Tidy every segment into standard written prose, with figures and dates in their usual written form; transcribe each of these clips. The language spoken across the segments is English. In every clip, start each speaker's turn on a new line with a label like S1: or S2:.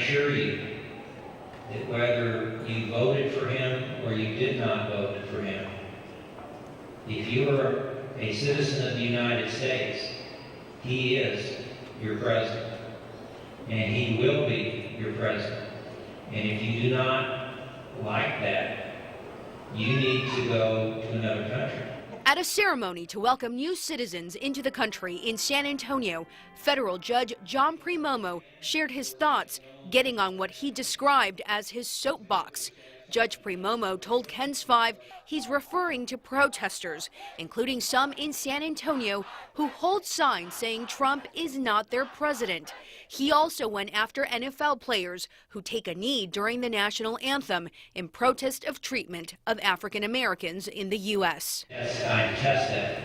S1: assure you that whether you voted for him or you did not vote for him, if you are a citizen of the United States, he is your president, and he will be your president. And if you do not like that, you need to go to another country.
S2: At a ceremony to welcome new citizens into the country in San Antonio, federal judge John Primomo shared his thoughts, getting on what he described as his soapbox. Judge Primomo told KENS 5 he's referring to protesters, including some in San Antonio, who hold signs saying Trump is not their president. He also went after NFL players who take a knee during the national anthem in protest of treatment of African Americans in the U.S.
S1: Yes, I detest that,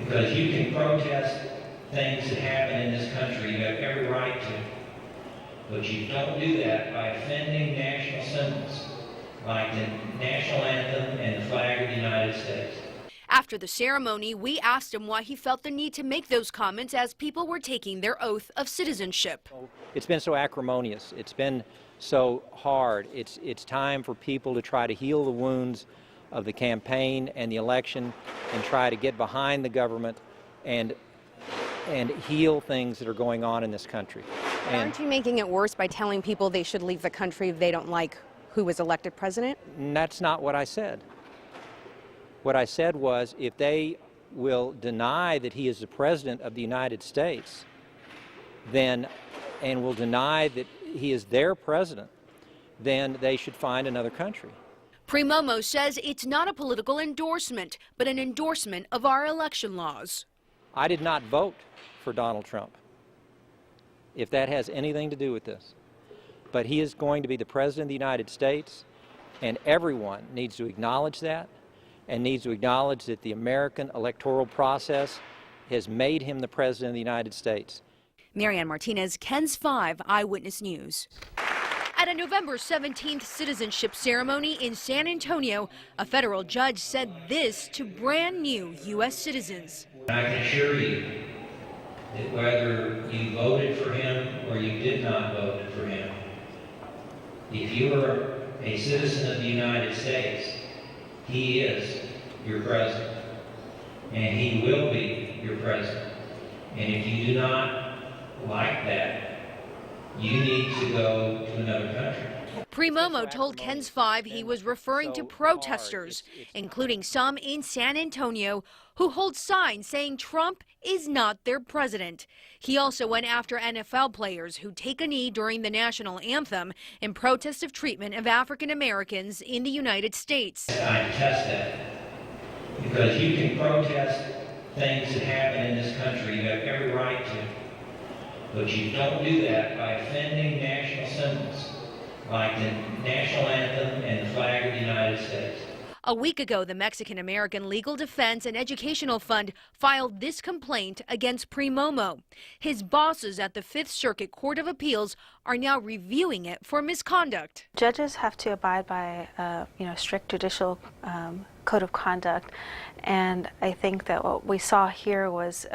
S1: because you can protest things that happen in this country. You have every right to. But you don't do that by offending national symbols like the national anthem and the flag of the United States.
S2: After the ceremony, we asked him why he felt the need to make those comments as people were taking their oath of citizenship.
S3: It's been so acrimonious. It's been so hard. It's time for people to try to heal the wounds of the campaign and the election and try to get behind the government and heal things that are going on in this country.
S4: Aren't you making it worse by telling people they should leave the country if they don't like who was elected president?
S3: That's not what I said. What I said was, if they will deny that he is the president of the United States, and will deny that he is their president, then they should find another country.
S2: Primomo says it's not a political endorsement, but an endorsement of our election laws.
S3: I did not vote for Donald Trump, if that has anything to do with this. But he is going to be the president of the United States, and everyone needs to acknowledge that, and needs to acknowledge that the American electoral process has made him the president of the United States.
S2: MaryAnn Martinez, KENS 5 Eyewitness News. At a November 17th citizenship ceremony in San Antonio, a federal judge said this to brand new U.S. citizens.
S1: I can assure you that whether you voted for him or you did not vote for him, if you are a citizen of the United States, he is your president, and he will be your president. And if you do not like that, you need to go to another country.
S2: Primomo told KENS 5 he was referring to protesters, including some in San Antonio, who hold signs saying Trump is not their president. He also went after NFL players who take a knee during the national anthem in protest of treatment of African Americans in the United States.
S1: I detest that, because you can protest things that happen in this country. You have every right to. But you don't do that by offending national symbols like the national anthem and the flag of the United States.
S2: A week ago, the Mexican American Legal Defense and Educational Fund filed this complaint against Primomo. His bosses at the Fifth Circuit Court of Appeals are now reviewing it for misconduct.
S5: Judges have to abide by strict judicial code of conduct, and I think that what we saw here was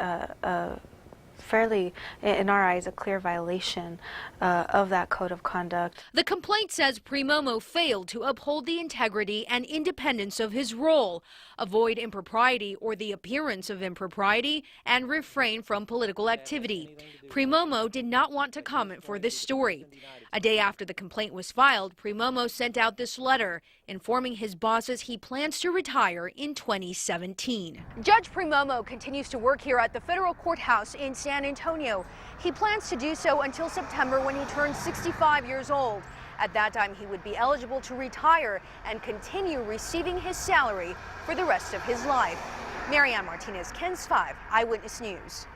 S5: fairly, in our eyes, a clear violation of that code of conduct.
S2: The complaint says Primomo failed to uphold the integrity and independence of his role, avoid impropriety or the appearance of impropriety, and refrain from political activity. Primomo did not want to comment for this story. A day after the complaint was filed, Primomo sent out this letter informing his bosses he plans to retire in 2017. Judge Primomo continues to work here at the federal courthouse in San Antonio. He plans to do so until September, when he turns 65 years old. At that time, he would be eligible to retire and continue receiving his salary for the rest of his life. MaryAnn Martinez, KENS 5 Eyewitness News.